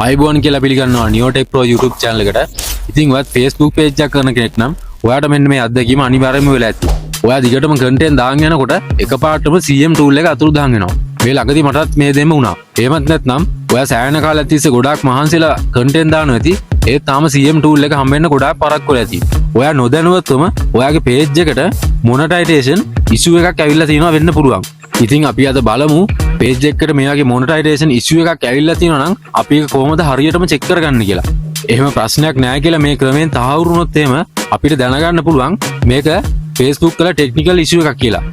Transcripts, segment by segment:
ආයිබෝන් කියලා පිළිගන්නවා නියෝටෙක් pro YouTube channel එකට. ඉතින් ඔයත් Facebook page එකක් කරන කෙනෙක් නම් ඔයාට මෙන්න මේ අත්දැකීම අනිවාර්යයෙන්ම වෙලා ඇති. ඔයා දිගටම content දාගෙන යනකොට එකපාරටම CM tool එක අතුරුදහන් වෙනවා. මේ ළඟදී මටත් මේ දෙන්න වුණා. එහෙමත් නැත්නම් ඔයා සෑහෙන කාලයක් තිස්සේ ගොඩාක් මහන්සිලා content දානවා ඇති. ඒත් තාම CM tool එක හම්බෙන්න ගොඩාක් පරක්කු වෙලා ඇති. ඔයා නොදැනුවත්වම ඔයාගේ page එකට monetization issue එකක් ඇවිල්ලා තියෙනවා වෙන්න පුළුවන්. ඉතින් අපි අද බලමු page එකකට මේ වගේ monetization issue එකක් ඇවිල්ලා තියෙනවා නම් අපි ඒක කොහොමද හරියටම check කරගන්නේ කියලා. එහෙම ප්‍රශ්නයක් නැහැ කියලා මේ ක්‍රමයෙන් තහවුරු වුණොත් එහෙම අපිට දැනගන්න පුළුවන් මේක Facebook වල technical issue එකක් කියලා.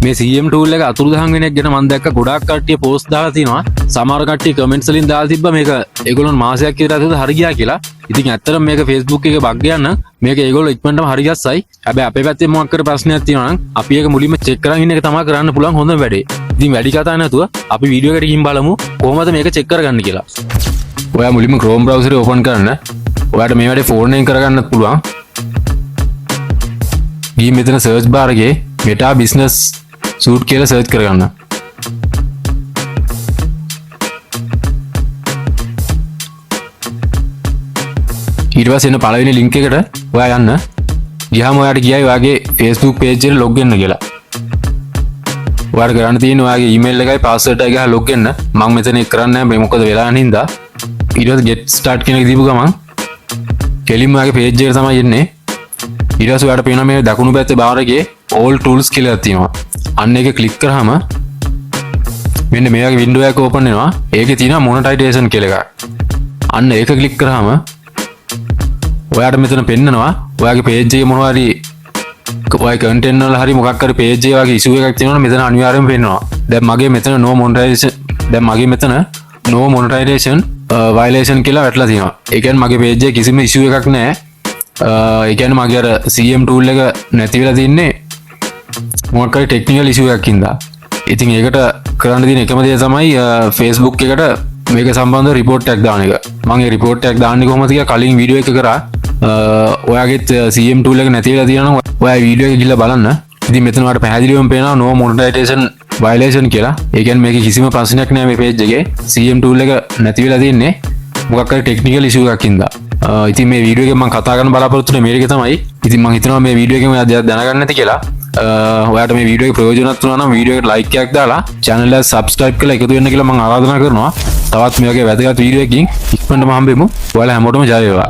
මේ CM tool එක අතුරුදහන් වෙන එක ගැන මම දැක්ක ගොඩාක් කට්ටිය post දාලා තිනවා. සමහර කට්ටිය comments වලින් දාලා තිබ්බා මේක ඒගොල්ලොන් මාසයක් විතර ඇතුළත හරි ගියා කියලා. ඉතින් ඇත්තටම මේක Facebook එකේ බග් ගන්න මේක ඒගොල්ලෝ ඉක්මනටම හරි ගස්සයි. හැබැයි අපේ පැත්තේ මොකක් කර ප්‍රශ්නයක් තියෙනවා නම් අපි ඒක මුලින්ම check කරන් ඉන්න එක තමයි කරන්න පුළුවන් හොඳම වැඩේ. ඉතින් වැඩි කතා නැතුව අපි වීඩියෝ එකට ගිහින් බලමු කොහොමද මේක check කරගන්න කියලා. ඔයා මුලින්ම Chrome browser එක open කරන්න. ඔයාට මේ වැඩේ phone එකෙන් කරගන්නත් පුළුවන්. ගිහින් මෙතන search bar එකේ Meta Business Suite කියලා search කරගන්න. ඊට පස්සේ එන පළවෙනි link එකට ඔයා යන්න. ගියාම ඔයාට කියයි ඔයාගේ Facebook page එකට log වෙන්න කියලා. ඔයාට කරන්න තියෙන්නේ ඔයාගේ email එකයි password එකයි ගහලා log වෙන්න. මම මෙතන ඒක කරන්නේ නැහැ මොකද වෙලා නැහින්දා. ඊට පස්සේ get start කියන එක දීපු ගමන් කෙලින්ම ඔයාගේ page එකට තමයි එන්නේ. ඊට පස්සේ ඔයාට පේනවා මේ දකුණු පැත්තේ bar එකේ all tools කියලා තියෙනවා. අන්න ඒක click කරාම මෙන්න මේ වගේ window එකක් open වෙනවා. ඒකේ තියෙනවා monetization කියලා එකක්. අන්න ඒක click කරාම ඔයාට මෙතන පෙන්නනවා ඔයාගේ page එකේ මොනවා හරි ඔයාගේ content වල හරි මොකක් හරි page එකේ වගේ issue එකක් තියෙනවා මෙතන අනිවාර්යයෙන්ම පෙන්නනවා. දැන් මගේ මෙතන no monetization violation කියලා වැටලා තියෙනවා. ඒ කියන්නේ මගේ page එකේ කිසිම issue එකක් නැහැ. ඒ කියන්නේ මගේ අර CM tool එක නැති වෙලා තින්නේ මොකක් හරි technical issue එකක් හින්දා. ඉතින් ඒකට කරන්න තියෙන එකම දේ තමයි Facebook එකට මේක සම්බන්ධව report එකක් දාන එක. මම ඒ report එකක් දාන්නේ කොහොමද කියලා කලින් වීඩියෝ එක කරා. ඔයාගෙත් CM tool එක නැති වෙලා තියෙනවා නම් ඔයා වීඩියෝ එක ගිහලා බලන්න. ඉතින් මෙතන ඔයාලට පැහැදිලිවම පේනවා no monetization violation කියලා. ඒ කියන්නේ මේකේ කිසිම ප්‍රශ්නයක් නැහැ මේ page එකේ. CM tool එක නැති වෙලා තියෙන්නේ මොකක් හරි technical issue එකක් හින්දා. ඉතින් මේ වීඩියෝ එකෙන් මම කතා කරන්න බලාපොරොත්තු වෙන්නේ මේක තමයි. ඉතින් මම හිතනවා මේ වීඩියෝ එකෙන් ඔයා දැනගන්න නැති කියලා. ඔයාට මේ වීඩියෝ එක ප්‍රයෝජනවත් වුණා නම් වීඩියෝ එකට like එකක් දාලා channel එක subscribe කරලා එකතු වෙන්න කියලා මම ආරාධනා කරනවා. තවත් මේ වගේ වැදගත් වීඩියෝ එකකින් ඉක්මනටම හම්බෙමු. ඔයාලා හැමෝටම ජය වේවා.